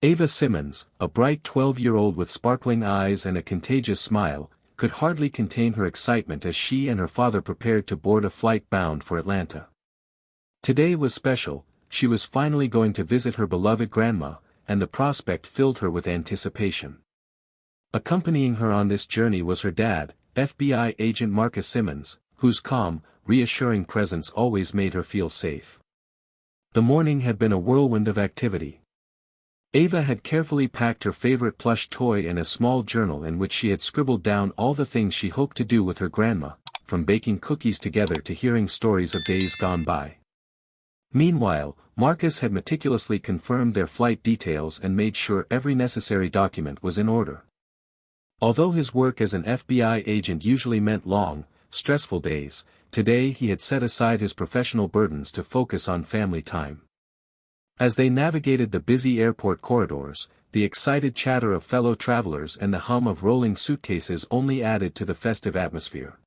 Ava Simmons, a bright 12-year-old with sparkling eyes and a contagious smile, could hardly contain her excitement as she and her father prepared to board a flight bound for Atlanta. Today was special. She was finally going to visit her beloved grandma, and the prospect filled her with anticipation. Accompanying her on this journey was her dad, FBI agent Marcus Simmons, whose calm, reassuring presence always made her feel safe. The morning had been a whirlwind of activity. Ava had carefully packed her favorite plush toy and a small journal in which she had scribbled down all the things she hoped to do with her grandma, from baking cookies together to hearing stories of days gone by. Meanwhile, Marcus had meticulously confirmed their flight details and made sure every necessary document was in order. Although his work as an FBI agent usually meant long, stressful days, today he had set aside his professional burdens to focus on family time. As they navigated the busy airport corridors, the excited chatter of fellow travelers and the hum of rolling suitcases only added to the festive atmosphere.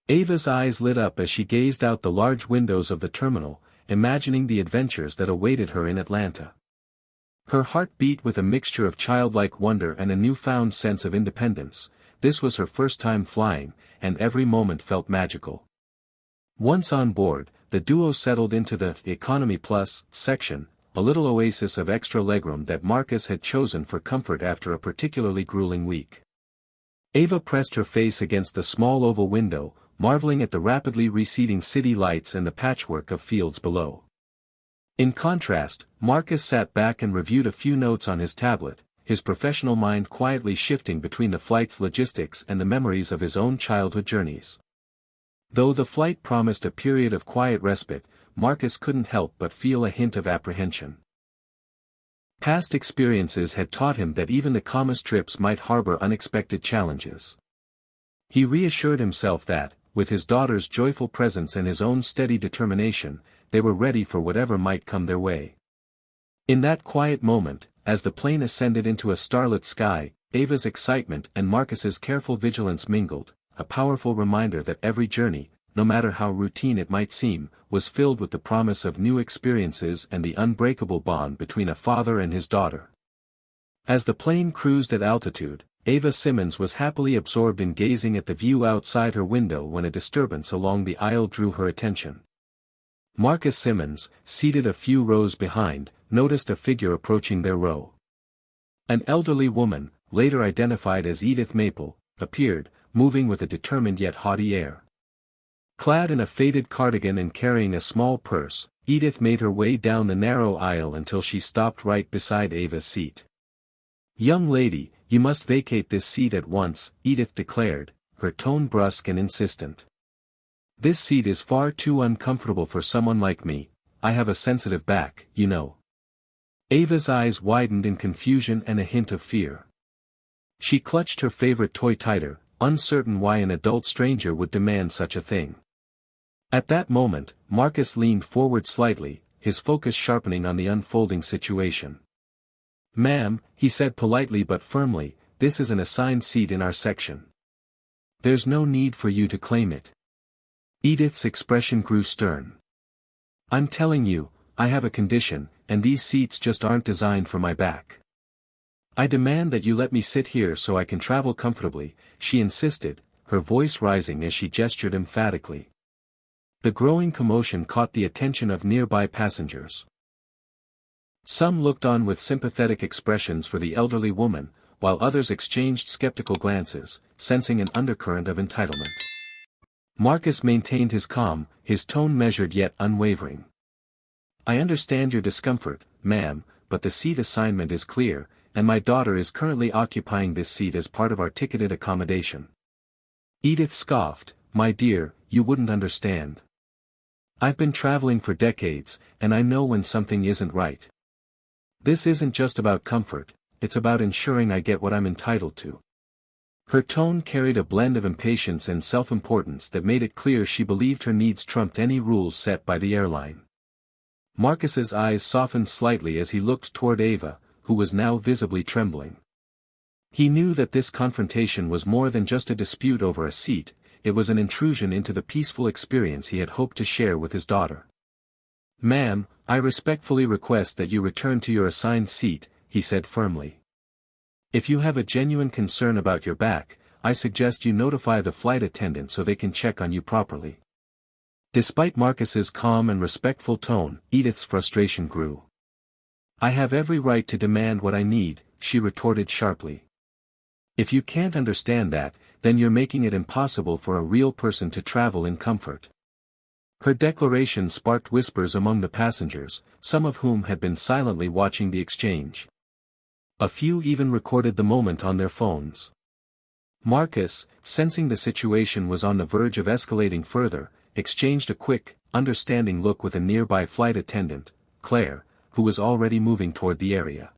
Ava's eyes lit up as she gazed out the large windows of the terminal, imagining the adventures that awaited her in Atlanta. Her heart beat with a mixture of childlike wonder and a newfound sense of independence. This was her first time flying, and every moment felt magical. Once on board, the duo settled into the Economy Plus section, a little oasis of extra legroom that Marcus had chosen for comfort after a particularly grueling week. Ava pressed her face against the small oval window, marveling at the rapidly receding city lights and the patchwork of fields below. In contrast, Marcus sat back and reviewed a few notes on his tablet, his professional mind quietly shifting between the flight's logistics and the memories of his own childhood journeys. Though the flight promised a period of quiet respite, Marcus couldn't help but feel a hint of apprehension. Past experiences had taught him that even the calmest trips might harbor unexpected challenges. He reassured himself that, with his daughter's joyful presence and his own steady determination, they were ready for whatever might come their way. In that quiet moment, as the plane ascended into a starlit sky, Ava's excitement and Marcus's careful vigilance mingled, a powerful reminder that every journey, no matter how routine it might seem, was filled with the promise of new experiences and the unbreakable bond between a father and his daughter. As the plane cruised at altitude, Ava Simmons was happily absorbed in gazing at the view outside her window when a disturbance along the aisle drew her attention. Marcus Simmons, seated a few rows behind, noticed a figure approaching their row. An elderly woman, later identified as Edith Maple, appeared, moving with a determined yet haughty air. Clad in a faded cardigan and carrying a small purse, Edith made her way down the narrow aisle until she stopped right beside Ava's seat. "Young lady, you must vacate this seat at once," Edith declared, her tone brusque and insistent. "This seat is far too uncomfortable for someone like me. I have a sensitive back, you know." Ava's eyes widened in confusion and a hint of fear. She clutched her favorite toy tighter, uncertain why an adult stranger would demand such a thing. At that moment, Marcus leaned forward slightly, his focus sharpening on the unfolding situation. "Ma'am," he said politely but firmly, "this is an assigned seat in our section. There's no need for you to claim it." Edith's expression grew stern. "I'm telling you, I have a condition, and these seats just aren't designed for my back. I demand that you let me sit here so I can travel comfortably," she insisted, her voice rising as she gestured emphatically. The growing commotion caught the attention of nearby passengers. Some looked on with sympathetic expressions for the elderly woman, while others exchanged skeptical glances, sensing an undercurrent of entitlement. Marcus maintained his calm, his tone measured yet unwavering. "I understand your discomfort, ma'am, but the seat assignment is clear, and my daughter is currently occupying this seat as part of our ticketed accommodation." Edith scoffed, "My dear, you wouldn't understand. I've been traveling for decades, and I know when something isn't right. This isn't just about comfort, it's about ensuring I get what I'm entitled to." Her tone carried a blend of impatience and self-importance that made it clear she believed her needs trumped any rules set by the airline. Marcus's eyes softened slightly as he looked toward Ava, who was now visibly trembling. He knew that this confrontation was more than just a dispute over a seat, it was an intrusion into the peaceful experience he had hoped to share with his daughter. "Ma'am, I respectfully request that you return to your assigned seat," he said firmly. If you have a genuine concern about your back, I suggest you notify the flight attendant so they can check on you properly. Despite Marcus's calm and respectful tone, Edith's frustration grew. I have every right to demand what I need, she retorted sharply. If you can't understand that, then you're making it impossible for a real person to travel in comfort. Her declaration sparked whispers among the passengers, some of whom had been silently watching the exchange. A few even recorded the moment on their phones. Marcus, sensing the situation was on the verge of escalating further, exchanged a quick, understanding look with a nearby flight attendant, Claire, who was already moving toward the area.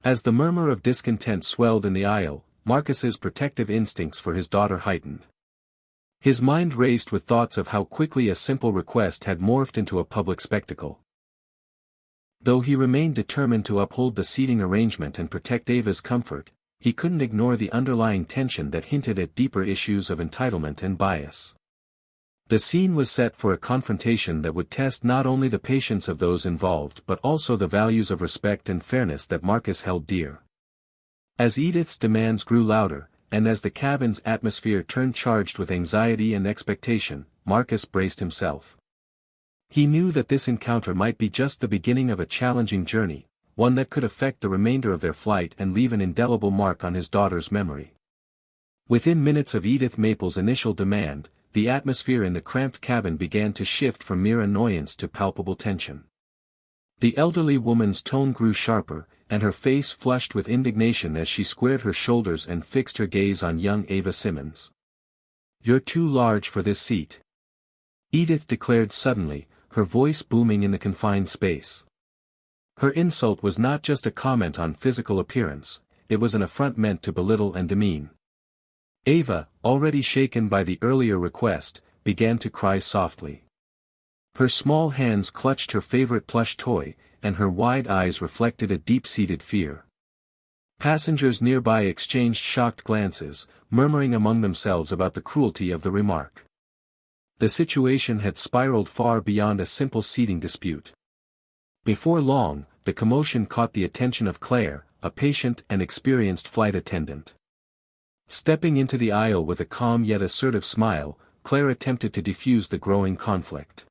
As the murmur of discontent swelled in the aisle, Marcus's protective instincts for his daughter heightened. His mind raced with thoughts of how quickly a simple request had morphed into a public spectacle. Though he remained determined to uphold the seating arrangement and protect Ava's comfort, he couldn't ignore the underlying tension that hinted at deeper issues of entitlement and bias. The scene was set for a confrontation that would test not only the patience of those involved but also the values of respect and fairness that Marcus held dear. As Edith's demands grew louder, and as the cabin's atmosphere turned charged with anxiety and expectation, Marcus braced himself. He knew that this encounter might be just the beginning of a challenging journey, one that could affect the remainder of their flight and leave an indelible mark on his daughter's memory. Within minutes of Edith Maple's initial demand, the atmosphere in the cramped cabin began to shift from mere annoyance to palpable tension. The elderly woman's tone grew sharper, and her face flushed with indignation as she squared her shoulders and fixed her gaze on young Ava Simmons. "You're too large for this seat," Edith declared suddenly, her voice booming in the confined space. Her insult was not just a comment on physical appearance, it was an affront meant to belittle and demean. Ava, already shaken by the earlier request, began to cry softly. Her small hands clutched her favorite plush toy, and her wide eyes reflected a deep-seated fear. Passengers nearby exchanged shocked glances, murmuring among themselves about the cruelty of the remark. The situation had spiraled far beyond a simple seating dispute. Before long, the commotion caught the attention of Claire, a patient and experienced flight attendant. Stepping into the aisle with a calm yet assertive smile, Claire attempted to defuse the growing conflict.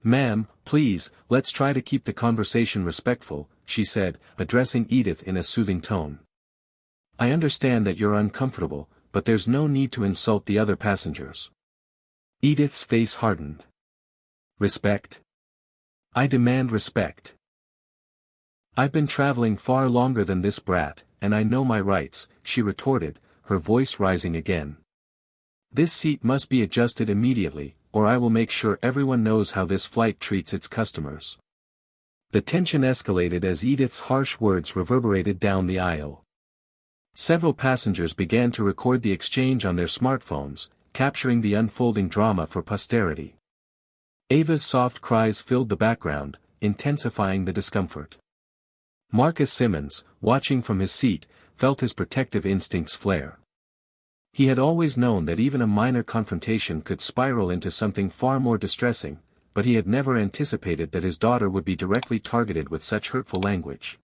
"Ma'am, please, let's try to keep the conversation respectful," she said, addressing Edith in a soothing tone. "I understand that you're uncomfortable, but there's no need to insult the other passengers." Edith's face hardened. "Respect? I demand respect. I've been traveling far longer than this brat, and I know my rights," she retorted, her voice rising again. "This seat must be adjusted immediately, or I will make sure everyone knows how this flight treats its customers." The tension escalated as Edith's harsh words reverberated down the aisle. Several passengers began to record the exchange on their smartphones, capturing the unfolding drama for posterity. Ava's soft cries filled the background, intensifying the discomfort. Marcus Simmons, watching from his seat, felt his protective instincts flare. He had always known that even a minor confrontation could spiral into something far more distressing, but he had never anticipated that his daughter would be directly targeted with such hurtful language.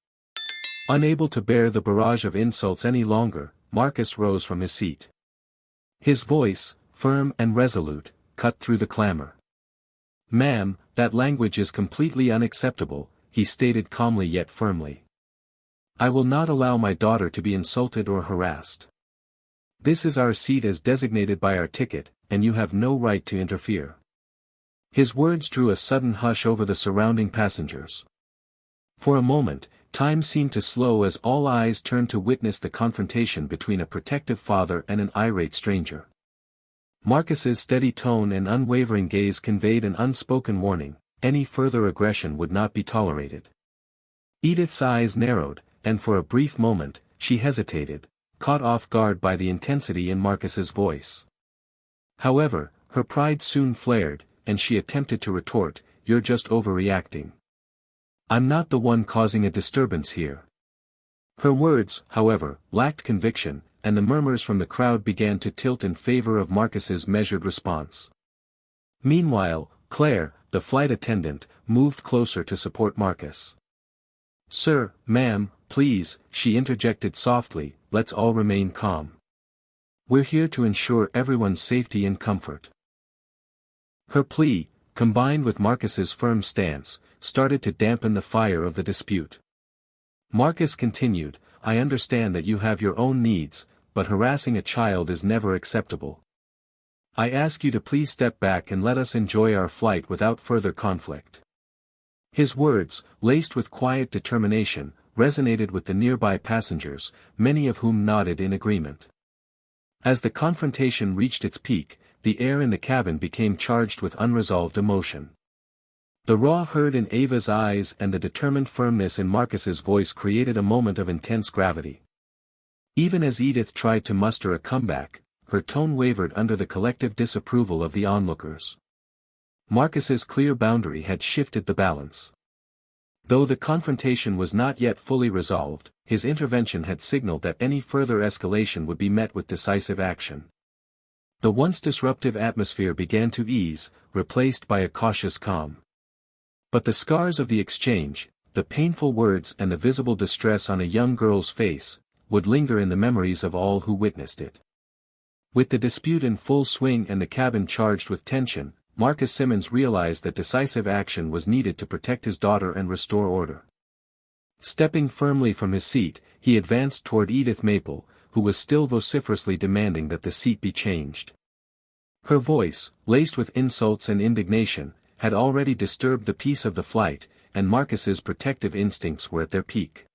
Unable to bear the barrage of insults any longer, Marcus rose from his seat. His voice, firm and resolute, cut through the clamor. "Ma'am, that language is completely unacceptable," he stated calmly yet firmly. "I will not allow my daughter to be insulted or harassed. This is our seat as designated by our ticket, and you have no right to interfere." His words drew a sudden hush over the surrounding passengers. For a moment, time seemed to slow as all eyes turned to witness the confrontation between a protective father and an irate stranger. Marcus's steady tone and unwavering gaze conveyed an unspoken warning: any further aggression would not be tolerated. Edith's eyes narrowed, and for a brief moment, she hesitated, caught off guard by the intensity in Marcus's voice. However, her pride soon flared, and she attempted to retort, "You're just overreacting. I'm not the one causing a disturbance here." Her words, however, lacked conviction, and the murmurs from the crowd began to tilt in favor of Marcus's measured response. Meanwhile, Claire, the flight attendant, moved closer to support Marcus. "Sir, ma'am, please," she interjected softly, "let's all remain calm. We're here to ensure everyone's safety and comfort." Her plea, combined with Marcus's firm stance, started to dampen the fire of the dispute. Marcus continued, "I understand that you have your own needs, but harassing a child is never acceptable. I ask you to please step back and let us enjoy our flight without further conflict." His words, laced with quiet determination, resonated with the nearby passengers, many of whom nodded in agreement. As the confrontation reached its peak, the air in the cabin became charged with unresolved emotion. The raw hurt in Ava's eyes and the determined firmness in Marcus's voice created a moment of intense gravity. Even as Edith tried to muster a comeback, her tone wavered under the collective disapproval of the onlookers. Marcus's clear boundary had shifted the balance. Though the confrontation was not yet fully resolved, his intervention had signaled that any further escalation would be met with decisive action. The once disruptive atmosphere began to ease, replaced by a cautious calm. But the scars of the exchange, the painful words and the visible distress on a young girl's face, would linger in the memories of all who witnessed it. With the dispute in full swing and the cabin charged with tension, Marcus Simmons realized that decisive action was needed to protect his daughter and restore order. Stepping firmly from his seat, he advanced toward Edith Maple, who was still vociferously demanding that the seat be changed. Her voice, laced with insults and indignation, had already disturbed the peace of the flight, and Marcus's protective instincts were at their peak.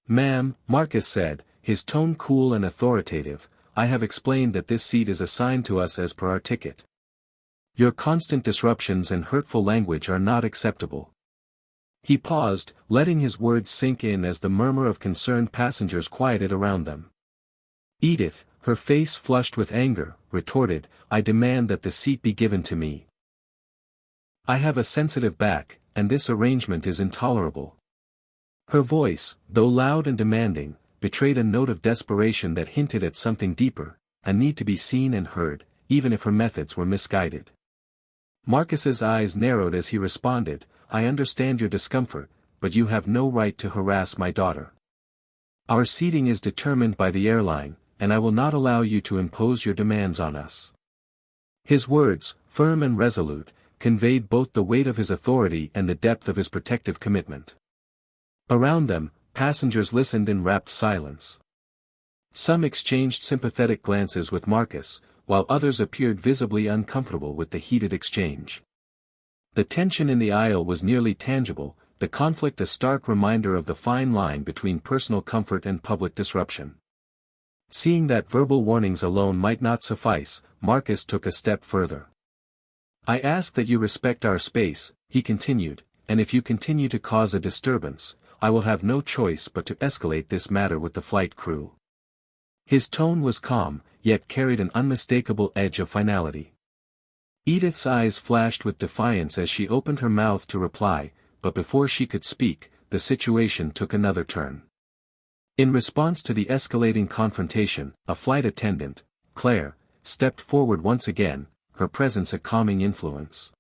"Ma'am," Marcus said, his tone cool and authoritative, "I have explained that this seat is assigned to us as per our ticket. Your constant disruptions and hurtful language are not acceptable." He paused, letting his words sink in as the murmur of concerned passengers quieted around them. Edith, her face flushed with anger, retorted, "I demand that the seat be given to me. I have a sensitive back, and this arrangement is intolerable." Her voice, though loud and demanding, betrayed a note of desperation that hinted at something deeper, a need to be seen and heard, even if her methods were misguided. Marcus's eyes narrowed as he responded, "I understand your discomfort, but you have no right to harass my daughter. Our seating is determined by the airline, and I will not allow you to impose your demands on us." His words, firm and resolute, conveyed both the weight of his authority and the depth of his protective commitment. Around them, passengers listened in rapt silence. Some exchanged sympathetic glances with Marcus, while others appeared visibly uncomfortable with the heated exchange. The tension in the aisle was nearly tangible, the conflict a stark reminder of the fine line between personal comfort and public disruption. Seeing that verbal warnings alone might not suffice, Marcus took a step further. "I ask that you respect our space," he continued, "and if you continue to cause a disturbance, I will have no choice but to escalate this matter with the flight crew." His tone was calm, yet carried an unmistakable edge of finality. Edith's eyes flashed with defiance as she opened her mouth to reply, but before she could speak, the situation took another turn. In response to the escalating confrontation, a flight attendant, Claire, stepped forward once again, her presence a calming influence.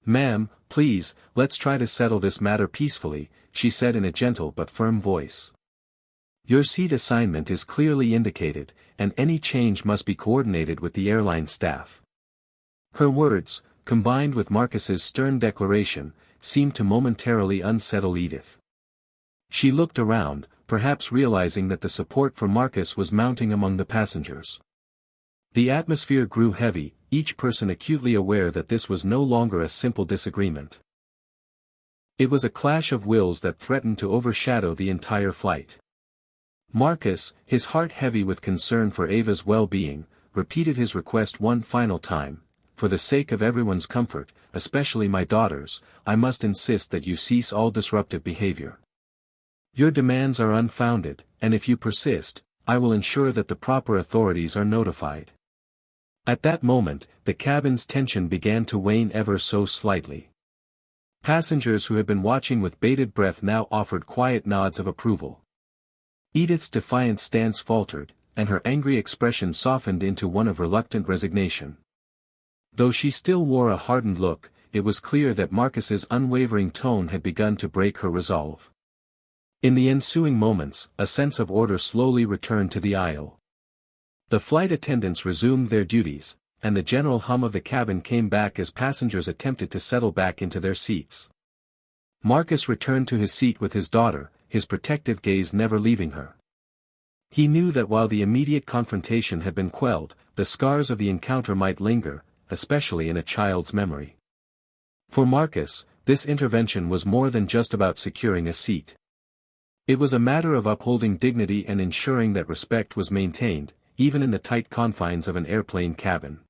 "Ma'am, please, let's try to settle this matter peacefully," she said in a gentle but firm voice. "Your seat assignment is clearly indicated, and any change must be coordinated with the airline staff." Her words, combined with Marcus's stern declaration, seemed to momentarily unsettle Edith. She looked around, perhaps realizing that the support for Marcus was mounting among the passengers. The atmosphere grew heavy, each person acutely aware that this was no longer a simple disagreement. It was a clash of wills that threatened to overshadow the entire flight. Marcus, his heart heavy with concern for Ava's well-being, repeated his request one final time, "For the sake of everyone's comfort, especially my daughter's, I must insist that you cease all disruptive behavior. Your demands are unfounded, and if you persist, I will ensure that the proper authorities are notified." At that moment, the cabin's tension began to wane ever so slightly. Passengers who had been watching with bated breath now offered quiet nods of approval. Edith's defiant stance faltered, and her angry expression softened into one of reluctant resignation. Though she still wore a hardened look, it was clear that Marcus's unwavering tone had begun to break her resolve. In the ensuing moments, a sense of order slowly returned to the aisle. The flight attendants resumed their duties, and the general hum of the cabin came back as passengers attempted to settle back into their seats. Marcus returned to his seat with his daughter, his protective gaze never leaving her. He knew that while the immediate confrontation had been quelled, the scars of the encounter might linger, especially in a child's memory. For Marcus, this intervention was more than just about securing a seat. It was a matter of upholding dignity and ensuring that respect was maintained, even in the tight confines of an airplane cabin.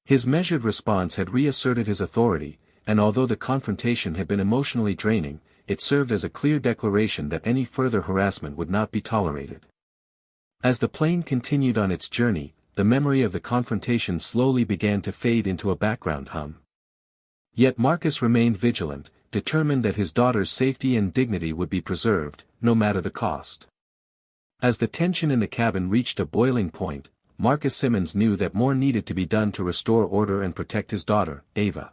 His measured response had reasserted his authority, and although the confrontation had been emotionally draining, it served as a clear declaration that any further harassment would not be tolerated. As the plane continued on its journey, the memory of the confrontation slowly began to fade into a background hum. Yet Marcus remained vigilant, determined that his daughter's safety and dignity would be preserved, no matter the cost. As the tension in the cabin reached a boiling point, Marcus Simmons knew that more needed to be done to restore order and protect his daughter, Ava.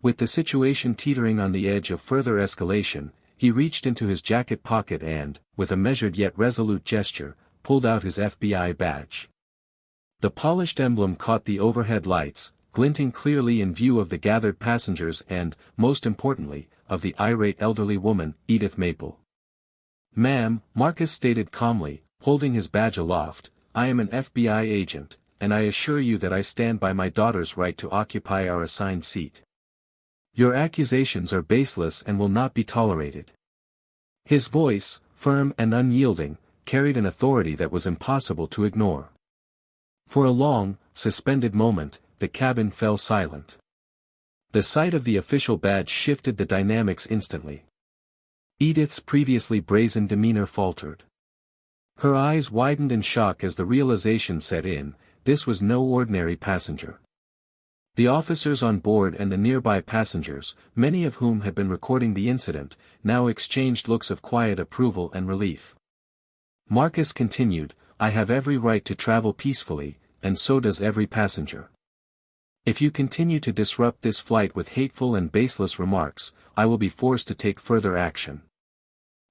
With the situation teetering on the edge of further escalation, he reached into his jacket pocket and, with a measured yet resolute gesture, pulled out his FBI badge. The polished emblem caught the overhead lights, glinting clearly in view of the gathered passengers and, most importantly, of the irate elderly woman, Edith Maple. "Ma'am," Marcus stated calmly, holding his badge aloft, "I am an FBI agent, and I assure you that I stand by my daughter's right to occupy our assigned seat. Your accusations are baseless and will not be tolerated." His voice, firm and unyielding, carried an authority that was impossible to ignore. For a long, suspended moment, the cabin fell silent. The sight of the official badge shifted the dynamics instantly. Edith's previously brazen demeanor faltered. Her eyes widened in shock as the realization set in, this was no ordinary passenger. The officers on board and the nearby passengers, many of whom had been recording the incident, now exchanged looks of quiet approval and relief. Marcus continued, "I have every right to travel peacefully, and so does every passenger. If you continue to disrupt this flight with hateful and baseless remarks, I will be forced to take further action."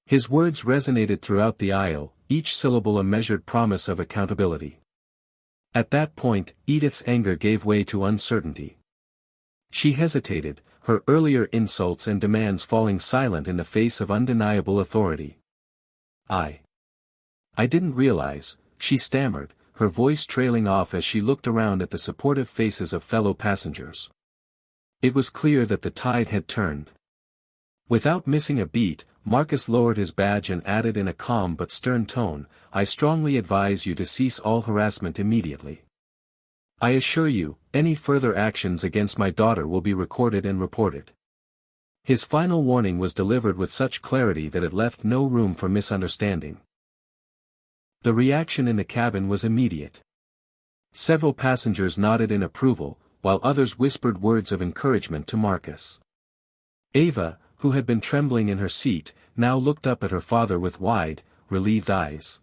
His words resonated throughout the aisle, each syllable a measured promise of accountability. At that point, Edith's anger gave way to uncertainty. She hesitated, her earlier insults and demands falling silent in the face of undeniable authority. I didn't realize," she stammered, her voice trailing off as she looked around at the supportive faces of fellow passengers. It was clear that the tide had turned. Without missing a beat, Marcus lowered his badge and added in a calm but stern tone, "I strongly advise you to cease all harassment immediately. I assure you, any further actions against my daughter will be recorded and reported." His final warning was delivered with such clarity that it left no room for misunderstanding. The reaction in the cabin was immediate. Several passengers nodded in approval, while others whispered words of encouragement to Marcus. Ava, who had been trembling in her seat, now looked up at her father with wide, relieved eyes.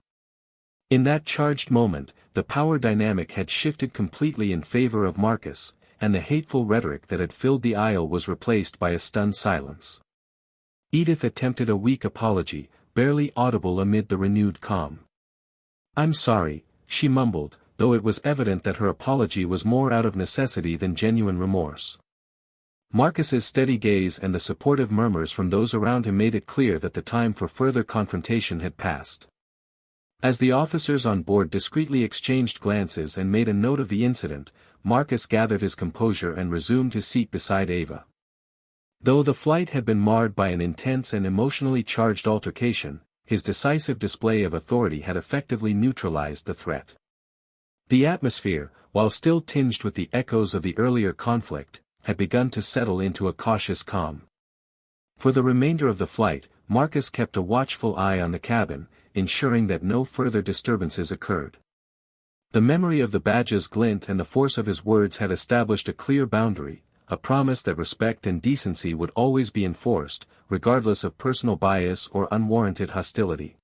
In that charged moment, the power dynamic had shifted completely in favor of Marcus, and the hateful rhetoric that had filled the aisle was replaced by a stunned silence. Edith attempted a weak apology, barely audible amid the renewed calm. "I'm sorry," she mumbled, though it was evident that her apology was more out of necessity than genuine remorse. Marcus's steady gaze and the supportive murmurs from those around him made it clear that the time for further confrontation had passed. As the officers on board discreetly exchanged glances and made a note of the incident, Marcus gathered his composure and resumed his seat beside Ava. Though the flight had been marred by an intense and emotionally charged altercation, his decisive display of authority had effectively neutralized the threat. The atmosphere, while still tinged with the echoes of the earlier conflict, had begun to settle into a cautious calm. For the remainder of the flight, Marcus kept a watchful eye on the cabin, ensuring that no further disturbances occurred. The memory of the badge's glint and the force of his words had established a clear boundary, a promise that respect and decency would always be enforced, regardless of personal bias or unwarranted hostility.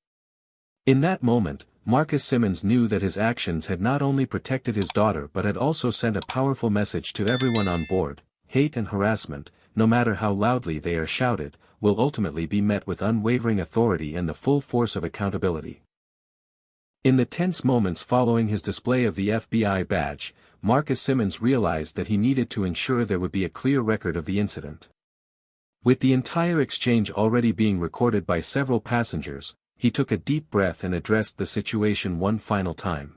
In that moment, Marcus Simmons knew that his actions had not only protected his daughter but had also sent a powerful message to everyone on board: hate and harassment, no matter how loudly they are shouted, will ultimately be met with unwavering authority and the full force of accountability. In the tense moments following his display of the FBI badge, Marcus Simmons realized that he needed to ensure there would be a clear record of the incident. With the entire exchange already being recorded by several passengers, he took a deep breath and addressed the situation one final time.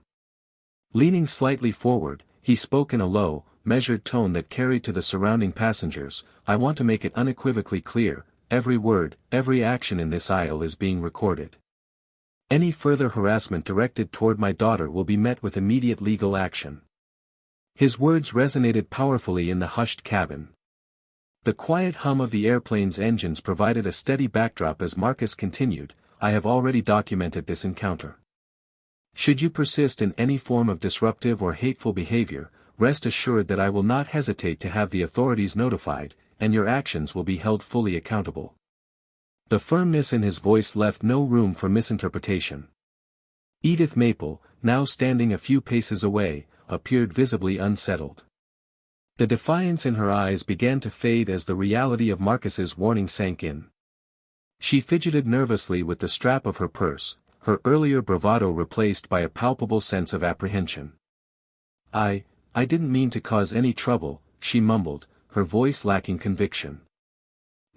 Leaning slightly forward, he spoke in a low, measured tone that carried to the surrounding passengers, "I want to make it unequivocally clear, every word, every action in this aisle is being recorded. Any further harassment directed toward my daughter will be met with immediate legal action." His words resonated powerfully in the hushed cabin. The quiet hum of the airplane's engines provided a steady backdrop as Marcus continued, "I have already documented this encounter. Should you persist in any form of disruptive or hateful behavior, rest assured that I will not hesitate to have the authorities notified, and your actions will be held fully accountable." The firmness in his voice left no room for misinterpretation. Edith Maple, now standing a few paces away, appeared visibly unsettled. The defiance in her eyes began to fade as the reality of Marcus's warning sank in. She fidgeted nervously with the strap of her purse, her earlier bravado replaced by a palpable sense of apprehension. I didn't mean to cause any trouble," she mumbled, her voice lacking conviction.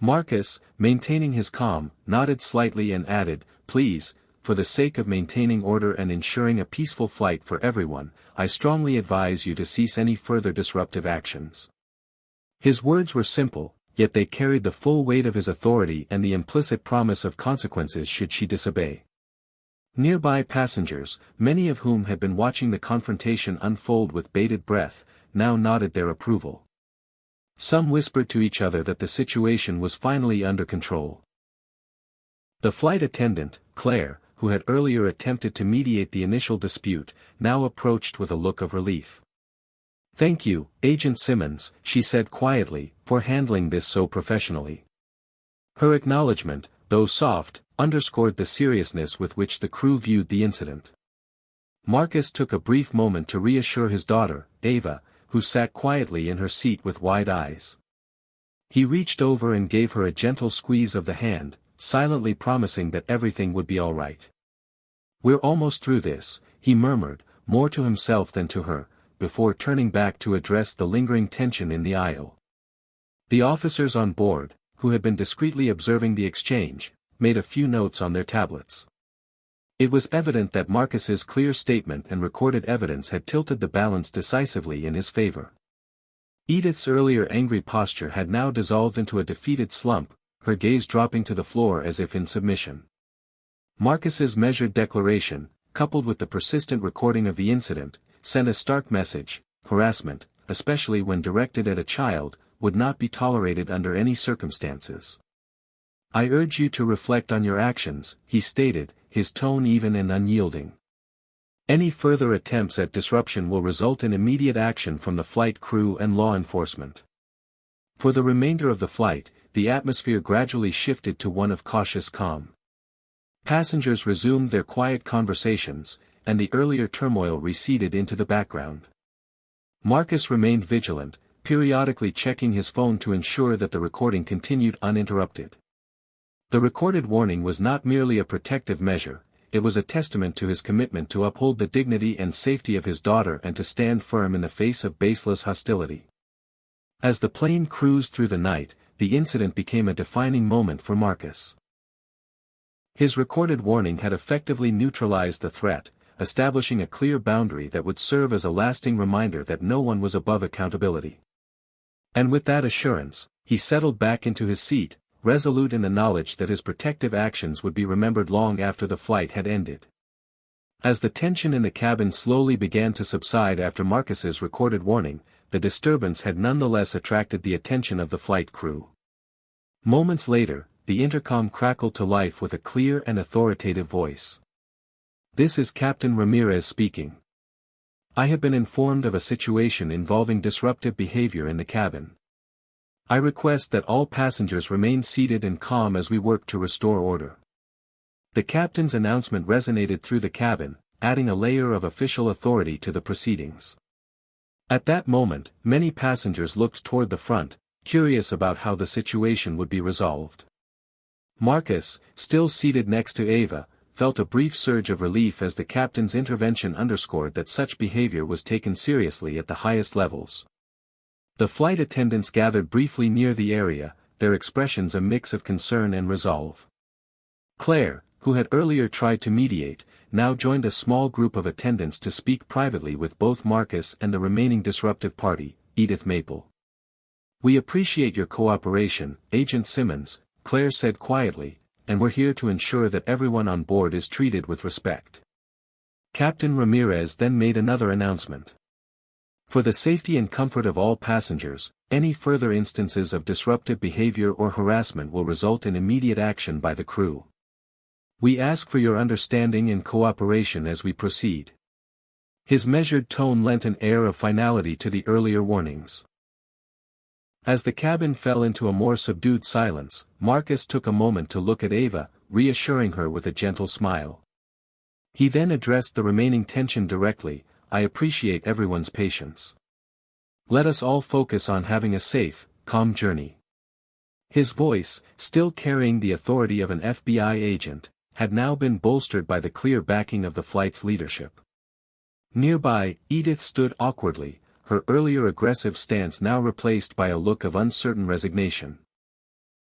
Marcus, maintaining his calm, nodded slightly and added, "Please, for the sake of maintaining order and ensuring a peaceful flight for everyone, I strongly advise you to cease any further disruptive actions." His words were simple, yet they carried the full weight of his authority and the implicit promise of consequences should she disobey. Nearby passengers, many of whom had been watching the confrontation unfold with bated breath, now nodded their approval. Some whispered to each other that the situation was finally under control. The flight attendant, Claire, who had earlier attempted to mediate the initial dispute, now approached with a look of relief. "Thank you, Agent Simmons," she said quietly, "for handling this so professionally." Her acknowledgement, though soft, underscored the seriousness with which the crew viewed the incident. Marcus took a brief moment to reassure his daughter, Ava, who sat quietly in her seat with wide eyes. He reached over and gave her a gentle squeeze of the hand, silently promising that everything would be all right. "We're almost through this," he murmured, more to himself than to her, before turning back to address the lingering tension in the aisle. The officers on board, who had been discreetly observing the exchange, made a few notes on their tablets. It was evident that Marcus's clear statement and recorded evidence had tilted the balance decisively in his favor. Edith's earlier angry posture had now dissolved into a defeated slump, her gaze dropping to the floor as if in submission. Marcus's measured declaration, coupled with the persistent recording of the incident, sent a stark message: harassment, especially when directed at a child, would not be tolerated under any circumstances. "I urge you to reflect on your actions," he stated, his tone even and unyielding. "Any further attempts at disruption will result in immediate action from the flight crew and law enforcement." For the remainder of the flight, the atmosphere gradually shifted to one of cautious calm. Passengers resumed their quiet conversations, and the earlier turmoil receded into the background. Marcus remained vigilant, periodically checking his phone to ensure that the recording continued uninterrupted. The recorded warning was not merely a protective measure, it was a testament to his commitment to uphold the dignity and safety of his daughter and to stand firm in the face of baseless hostility. As the plane cruised through the night, the incident became a defining moment for Marcus. His recorded warning had effectively neutralized the threat, establishing a clear boundary that would serve as a lasting reminder that no one was above accountability. And with that assurance, he settled back into his seat, resolute in the knowledge that his protective actions would be remembered long after the flight had ended. As the tension in the cabin slowly began to subside after Marcus's recorded warning, the disturbance had nonetheless attracted the attention of the flight crew. Moments later, the intercom crackled to life with a clear and authoritative voice. "This is Captain Ramirez speaking. I have been informed of a situation involving disruptive behavior in the cabin. I request that all passengers remain seated and calm as we work to restore order." The captain's announcement resonated through the cabin, adding a layer of official authority to the proceedings. At that moment, many passengers looked toward the front, curious about how the situation would be resolved. Marcus, still seated next to Ava, felt a brief surge of relief as the captain's intervention underscored that such behavior was taken seriously at the highest levels. The flight attendants gathered briefly near the area, their expressions a mix of concern and resolve. Claire, who had earlier tried to mediate, now joined a small group of attendants to speak privately with both Marcus and the remaining disruptive party, Edith Maple. "We appreciate your cooperation, Agent Simmons," Claire said quietly, "and we're here to ensure that everyone on board is treated with respect." Captain Ramirez then made another announcement. "For the safety and comfort of all passengers, any further instances of disruptive behavior or harassment will result in immediate action by the crew. We ask for your understanding and cooperation as we proceed." His measured tone lent an air of finality to the earlier warnings. As the cabin fell into a more subdued silence, Marcus took a moment to look at Ava, reassuring her with a gentle smile. He then addressed the remaining tension directly. "I appreciate everyone's patience. Let us all focus on having a safe, calm journey." His voice, still carrying the authority of an FBI agent, had now been bolstered by the clear backing of the flight's leadership. Nearby, Edith stood awkwardly, her earlier aggressive stance now replaced by a look of uncertain resignation.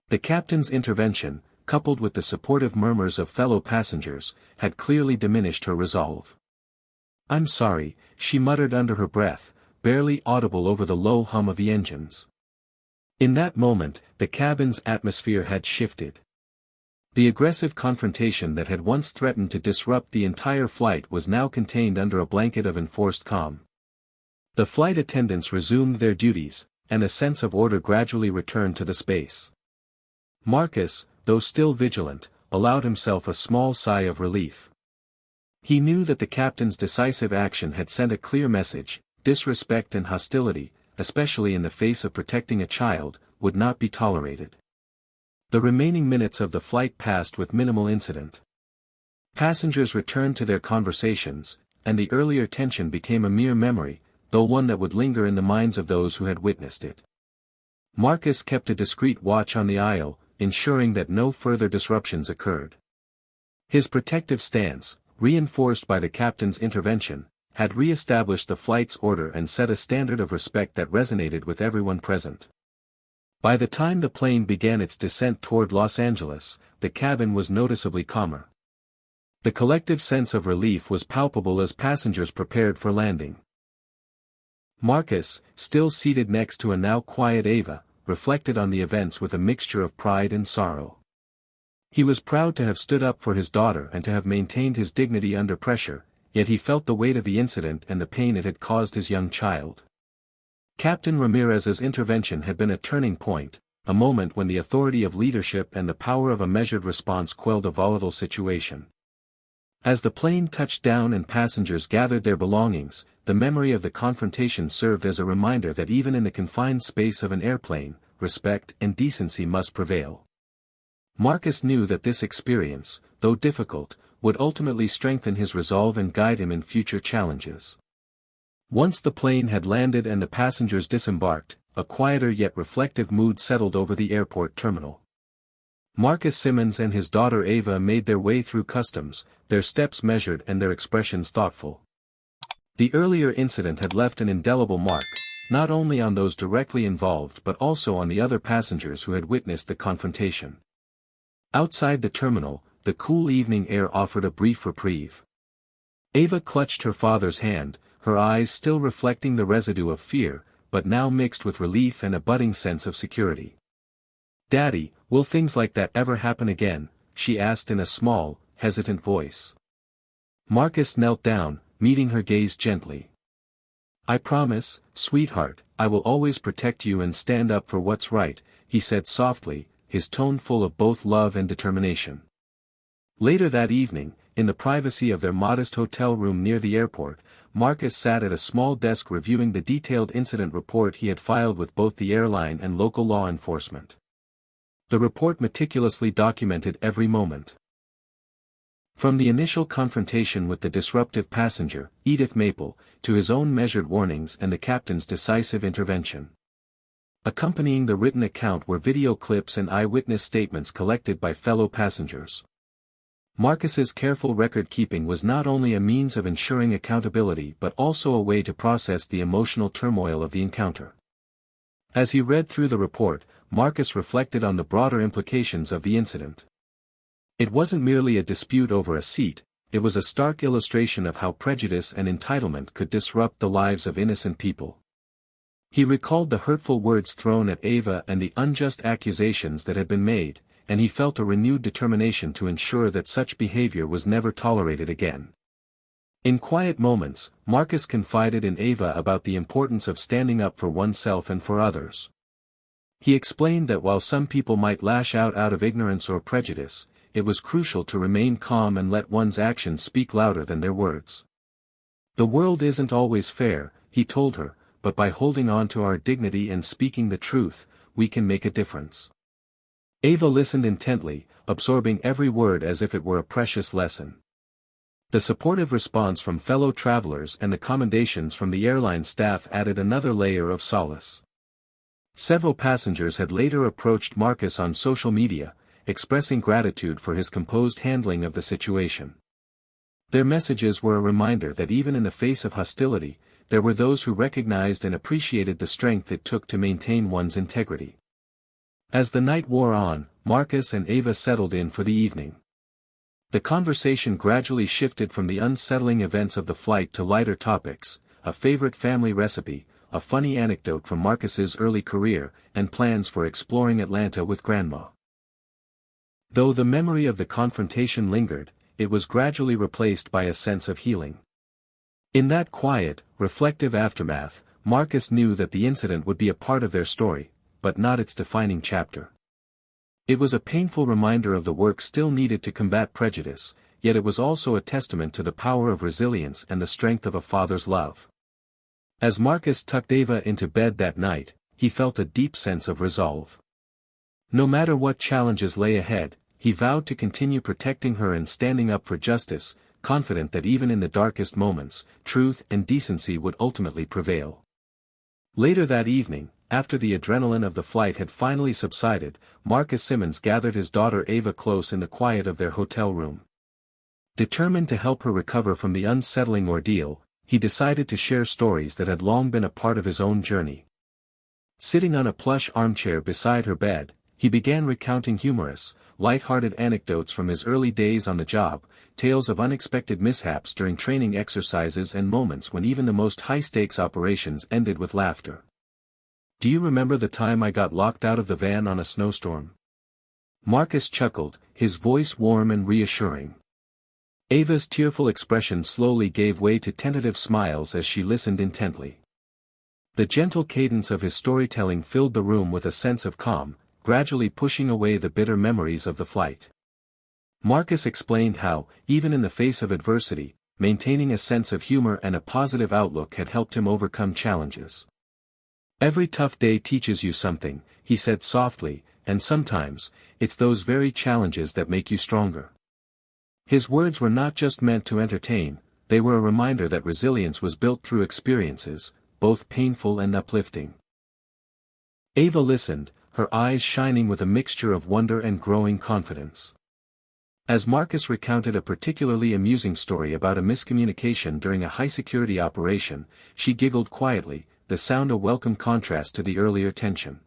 The captain's intervention, coupled with the supportive murmurs of fellow passengers, had clearly diminished her resolve. "I'm sorry," she muttered under her breath, barely audible over the low hum of the engines. In that moment, the cabin's atmosphere had shifted. The aggressive confrontation that had once threatened to disrupt the entire flight was now contained under a blanket of enforced calm. The flight attendants resumed their duties, and a sense of order gradually returned to the space. Marcus, though still vigilant, allowed himself a small sigh of relief. He knew that the captain's decisive action had sent a clear message: disrespect and hostility, especially in the face of protecting a child, would not be tolerated. The remaining minutes of the flight passed with minimal incident. Passengers returned to their conversations, and the earlier tension became a mere memory, though one that would linger in the minds of those who had witnessed it. Marcus kept a discreet watch on the aisle, ensuring that no further disruptions occurred. His protective stance, reinforced by the captain's intervention, had re-established the flight's order and set a standard of respect that resonated with everyone present. By the time the plane began its descent toward Los Angeles, the cabin was noticeably calmer. The collective sense of relief was palpable as passengers prepared for landing. Marcus, still seated next to a now quiet Ava, reflected on the events with a mixture of pride and sorrow. He was proud to have stood up for his daughter and to have maintained his dignity under pressure, yet he felt the weight of the incident and the pain it had caused his young child. Captain Ramirez's intervention had been a turning point, a moment when the authority of leadership and the power of a measured response quelled a volatile situation. As the plane touched down and passengers gathered their belongings, the memory of the confrontation served as a reminder that even in the confined space of an airplane, respect and decency must prevail. Marcus knew that this experience, though difficult, would ultimately strengthen his resolve and guide him in future challenges. Once the plane had landed and the passengers disembarked, a quieter yet reflective mood settled over the airport terminal. Marcus Simmons and his daughter Ava made their way through customs, their steps measured and their expressions thoughtful. The earlier incident had left an indelible mark, not only on those directly involved but also on the other passengers who had witnessed the confrontation. Outside the terminal, the cool evening air offered a brief reprieve. Ava clutched her father's hand, her eyes still reflecting the residue of fear, but now mixed with relief and a budding sense of security. "Daddy, will things like that ever happen again?" she asked in a small, hesitant voice. Marcus knelt down, meeting her gaze gently. "I promise, sweetheart, I will always protect you and stand up for what's right," he said softly, his tone full of both love and determination. Later that evening, in the privacy of their modest hotel room near the airport, Marcus sat at a small desk reviewing the detailed incident report he had filed with both the airline and local law enforcement. The report meticulously documented every moment. From the initial confrontation with the disruptive passenger, Edith Maple, to his own measured warnings and the captain's decisive intervention. Accompanying the written account were video clips and eyewitness statements collected by fellow passengers. Marcus's careful record-keeping was not only a means of ensuring accountability but also a way to process the emotional turmoil of the encounter. As he read through the report, Marcus reflected on the broader implications of the incident. It wasn't merely a dispute over a seat, it was a stark illustration of how prejudice and entitlement could disrupt the lives of innocent people. He recalled the hurtful words thrown at Ava and the unjust accusations that had been made, and he felt a renewed determination to ensure that such behavior was never tolerated again. In quiet moments, Marcus confided in Ava about the importance of standing up for oneself and for others. He explained that while some people might lash out of ignorance or prejudice, it was crucial to remain calm and let one's actions speak louder than their words. The world isn't always fair, he told her, but by holding on to our dignity and speaking the truth, we can make a difference. Ava listened intently, absorbing every word as if it were a precious lesson. The supportive response from fellow travelers and the commendations from the airline staff added another layer of solace. Several passengers had later approached Marcus on social media, expressing gratitude for his composed handling of the situation. Their messages were a reminder that even in the face of hostility, there were those who recognized and appreciated the strength it took to maintain one's integrity. As the night wore on, Marcus and Ava settled in for the evening. The conversation gradually shifted from the unsettling events of the flight to lighter topics, a favorite family recipe, a funny anecdote from Marcus's early career, and plans for exploring Atlanta with Grandma. Though the memory of the confrontation lingered, it was gradually replaced by a sense of healing. In that quiet, reflective aftermath, Marcus knew that the incident would be a part of their story, but not its defining chapter. It was a painful reminder of the work still needed to combat prejudice, yet it was also a testament to the power of resilience and the strength of a father's love. As Marcus tucked Ava into bed that night, he felt a deep sense of resolve. No matter what challenges lay ahead, he vowed to continue protecting her and standing up for justice, confident that even in the darkest moments, truth and decency would ultimately prevail. Later that evening, after the adrenaline of the flight had finally subsided, Marcus Simmons gathered his daughter Ava close in the quiet of their hotel room. Determined to help her recover from the unsettling ordeal, he decided to share stories that had long been a part of his own journey. Sitting on a plush armchair beside her bed, he began recounting humorous, light-hearted anecdotes from his early days on the job, tales of unexpected mishaps during training exercises and moments when even the most high-stakes operations ended with laughter. "Do you remember the time I got locked out of the van on a snowstorm?" Marcus chuckled, his voice warm and reassuring. Ava's tearful expression slowly gave way to tentative smiles as she listened intently. The gentle cadence of his storytelling filled the room with a sense of calm, gradually pushing away the bitter memories of the flight. Marcus explained how, even in the face of adversity, maintaining a sense of humor and a positive outlook had helped him overcome challenges. "Every tough day teaches you something," he said softly, "and sometimes, it's those very challenges that make you stronger." His words were not just meant to entertain, they were a reminder that resilience was built through experiences, both painful and uplifting. Ava listened, her eyes shining with a mixture of wonder and growing confidence. As Marcus recounted a particularly amusing story about a miscommunication during a high-security operation, she giggled quietly, the sound a welcome contrast to the earlier tension.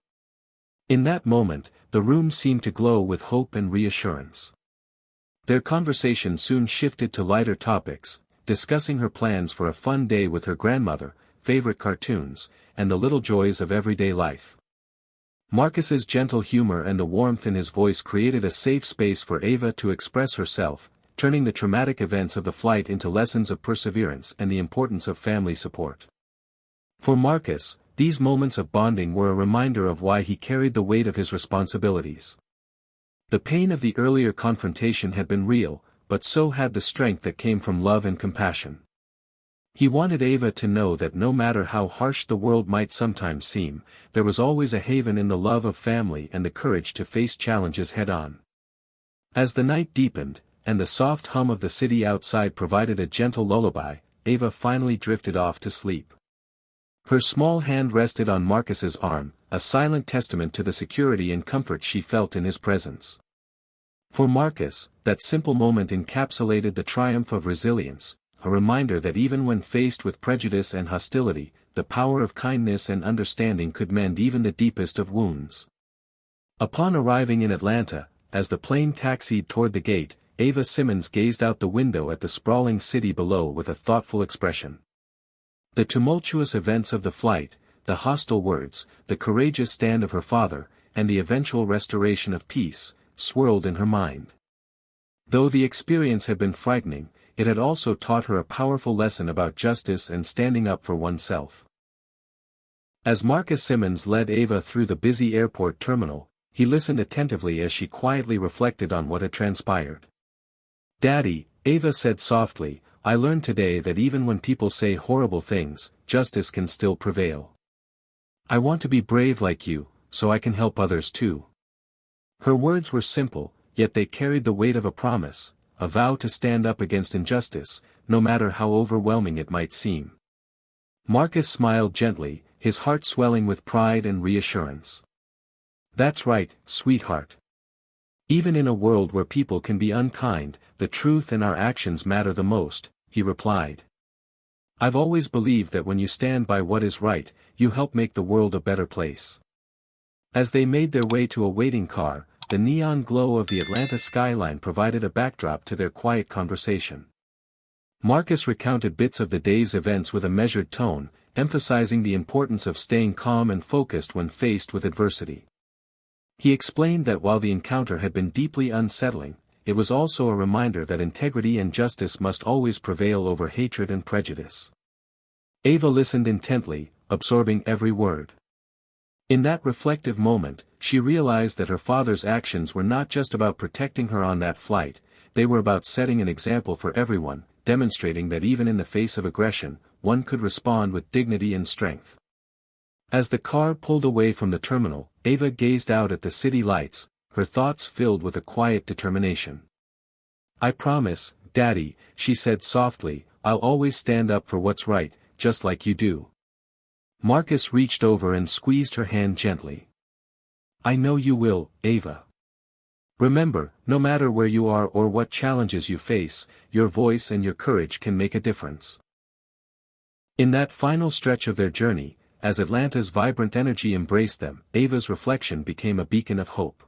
In that moment, the room seemed to glow with hope and reassurance. Their conversation soon shifted to lighter topics, discussing her plans for a fun day with her grandmother, favorite cartoons, and the little joys of everyday life. Marcus's gentle humor and the warmth in his voice created a safe space for Ava to express herself, turning the traumatic events of the flight into lessons of perseverance and the importance of family support. For Marcus, these moments of bonding were a reminder of why he carried the weight of his responsibilities. The pain of the earlier confrontation had been real, but so had the strength that came from love and compassion. He wanted Ava to know that no matter how harsh the world might sometimes seem, there was always a haven in the love of family and the courage to face challenges head-on. As the night deepened, and the soft hum of the city outside provided a gentle lullaby, Ava finally drifted off to sleep. Her small hand rested on Marcus's arm, a silent testament to the security and comfort she felt in his presence. For Marcus, that simple moment encapsulated the triumph of resilience, a reminder that even when faced with prejudice and hostility, the power of kindness and understanding could mend even the deepest of wounds. Upon arriving in Atlanta, as the plane taxied toward the gate, Ava Simmons gazed out the window at the sprawling city below with a thoughtful expression. The tumultuous events of the flight, the hostile words, the courageous stand of her father, and the eventual restoration of peace, swirled in her mind. Though the experience had been frightening, it had also taught her a powerful lesson about justice and standing up for oneself. As Marcus Simmons led Ava through the busy airport terminal, he listened attentively as she quietly reflected on what had transpired. "Daddy," Ava said softly, "I learned today that even when people say horrible things, justice can still prevail. I want to be brave like you, so I can help others too." Her words were simple, yet they carried the weight of a promise, a vow to stand up against injustice, no matter how overwhelming it might seem. Marcus smiled gently, his heart swelling with pride and reassurance. "That's right, sweetheart. Even in a world where people can be unkind, the truth and our actions matter the most," he replied. "I've always believed that when you stand by what is right, you help make the world a better place." As they made their way to a waiting car, the neon glow of the Atlanta skyline provided a backdrop to their quiet conversation. Marcus recounted bits of the day's events with a measured tone, emphasizing the importance of staying calm and focused when faced with adversity. He explained that while the encounter had been deeply unsettling, it was also a reminder that integrity and justice must always prevail over hatred and prejudice. Ava listened intently, absorbing every word. In that reflective moment, she realized that her father's actions were not just about protecting her on that flight, they were about setting an example for everyone, demonstrating that even in the face of aggression, one could respond with dignity and strength. As the car pulled away from the terminal, Ava gazed out at the city lights, her thoughts filled with a quiet determination. "I promise, Daddy," she said softly, "I'll always stand up for what's right, just like you do." Marcus reached over and squeezed her hand gently. "I know you will, Ava. Remember, no matter where you are or what challenges you face, your voice and your courage can make a difference." In that final stretch of their journey, as Atlanta's vibrant energy embraced them, Ava's reflection became a beacon of hope.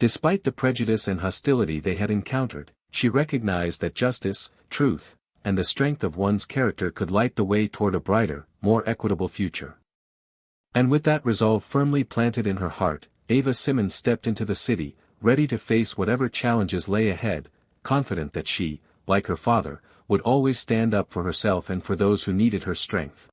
Despite the prejudice and hostility they had encountered, she recognized that justice, truth, and the strength of one's character could light the way toward a brighter, more equitable future. And with that resolve firmly planted in her heart, Ava Simmons stepped into the city, ready to face whatever challenges lay ahead, confident that she, like her father, would always stand up for herself and for those who needed her strength.